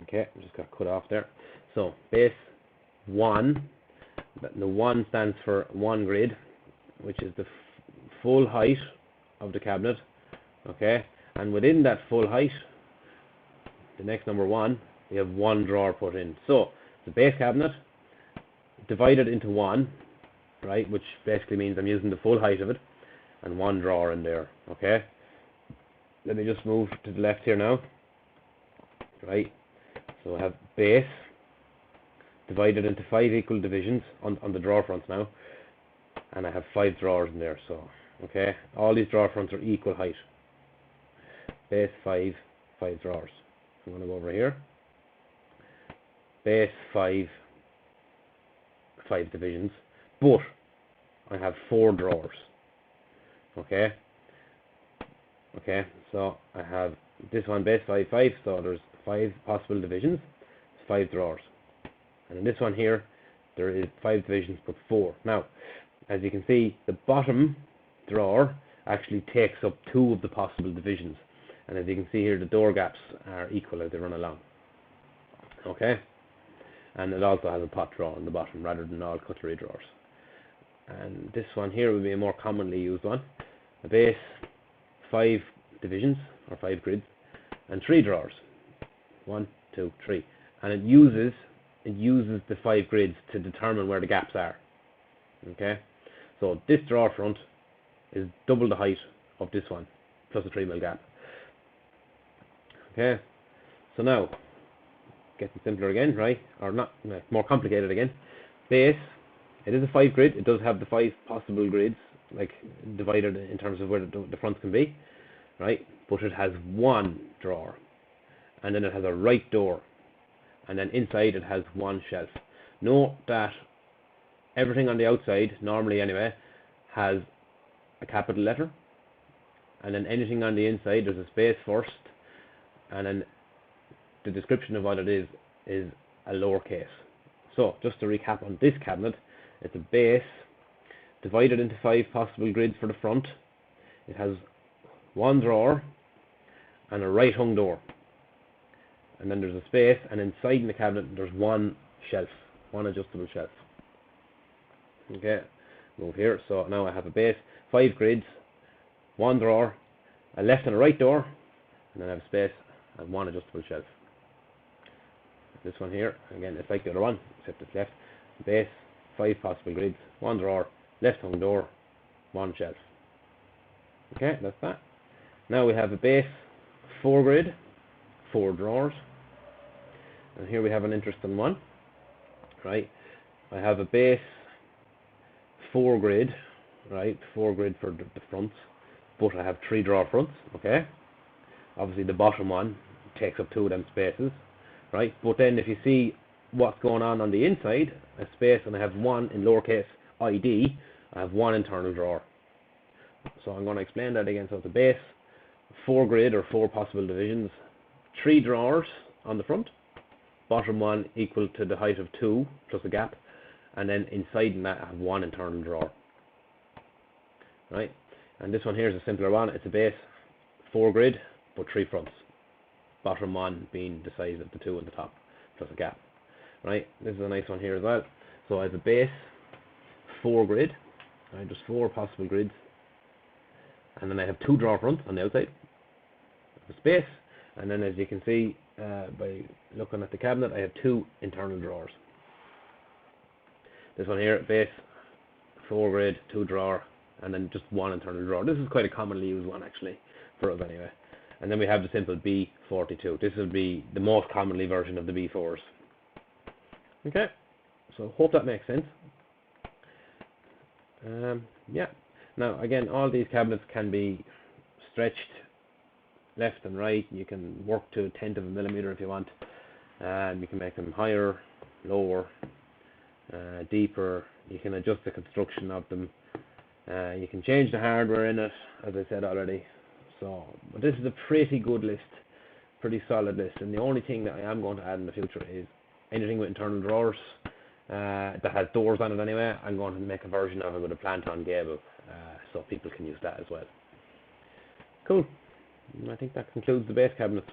Okay, just got cut off there. So base 1, the 1 stands for 1 grid, which is the full height of the cabinet. Okay, and within that full height, the next number 1, we have 1 drawer put in. So the base cabinet divided into 1, right, which basically means I'm using the full height of it, and 1 drawer in there. Okay, let me just move to the left here now. Right, so I have base divided into 5 equal divisions on the drawer fronts now, and I have 5 drawers in there. So okay, all these drawer fronts are equal height. Base 5 drawers. I'm going to go over here. Base 5 divisions, but I have 4 drawers. Okay, so I have this one base 5, so there's 5 possible divisions, 5 drawers. And in this one here, there is 5 divisions but 4. Now, as you can see, the bottom drawer actually takes up 2 of the possible divisions. And as you can see here, the door gaps are equal as they run along. Okay? And it also has a pot drawer on the bottom rather than all cutlery drawers. And this one here will be a more commonly used one. A base 5 divisions, or 5 grids, and 3 drawers. 1, 2, 3. And it uses the 5 grids to determine where the gaps are. Okay? So this drawer front is double the height of this one, plus a 3mm gap. Okay? So now, getting simpler again, right? Or not, more complicated again. Base, it is a 5 grid. It does have the 5 possible grids, like divided in terms of where the fronts can be, right? But it has 1 drawer, and then it has a right door, and then inside it has 1 shelf. Note that everything on the outside, normally anyway, has a capital letter, and then anything on the inside, there's a space first, and then the description of what it is a lowercase. So just to recap on this cabinet, it's a base divided into 5 possible grids for the front. It has 1 drawer and a right hung door, and then there's a space, and inside in the cabinet there's 1 shelf, 1 adjustable shelf. Okay, move here. So now I have a base, 5 grids, 1 drawer, a left and a right door, and then I have a space and 1 adjustable shelf. This one here, again, it's like the other one, except it's left. Base, 5 possible grids, 1 drawer, left hung door, 1 shelf. Okay, that's that. Now we have a base 4 grid, 4 drawers, and here we have an interesting one, right? I have a base 4 grid, right? 4 grid for the fronts, but I have 3 drawer fronts. Okay, obviously the bottom one takes up 2 of them spaces, right? But then if you see what's going on the inside, a space, and I have 1 in lowercase ID, I have 1 internal drawer. So I'm going to explain that again. So it's a base 4 grid, or 4 possible divisions, 3 drawers on the front, bottom one equal to the height of 2 plus a gap, and then inside in that I have 1 internal drawer, right? And this one here is a simpler one. It's a base 4 grid but 3 fronts, bottom one being the size of the 2 at the top plus a gap, right? This is a nice one here as well. So I have a base 4 grid, right? Just 4 possible grids, and then I have 2 drawer fronts on the outside, a space, and then as you can see by looking at the cabinet, I have 2 internal drawers. This one here, base 4 grid, 2 drawer, and then just 1 internal drawer. This is quite a commonly used one actually for us anyway. And then we have the simple B42. This will be the most commonly version of the B4s. Okay, so hope that makes sense. Yeah. Now again, all these cabinets can be stretched left and right. You can work to 1/10 of a millimeter if you want. You can make them higher, lower, deeper. You can adjust the construction of them. You can change the hardware in it, as I said already. So, but this is a pretty good list, pretty solid list. And the only thing that I am going to add in the future is anything with internal drawers that has doors on it anyway. I'm going to make a version of it with a plant-on gable, so people can use that as well. Cool. I think that concludes the base cabinets.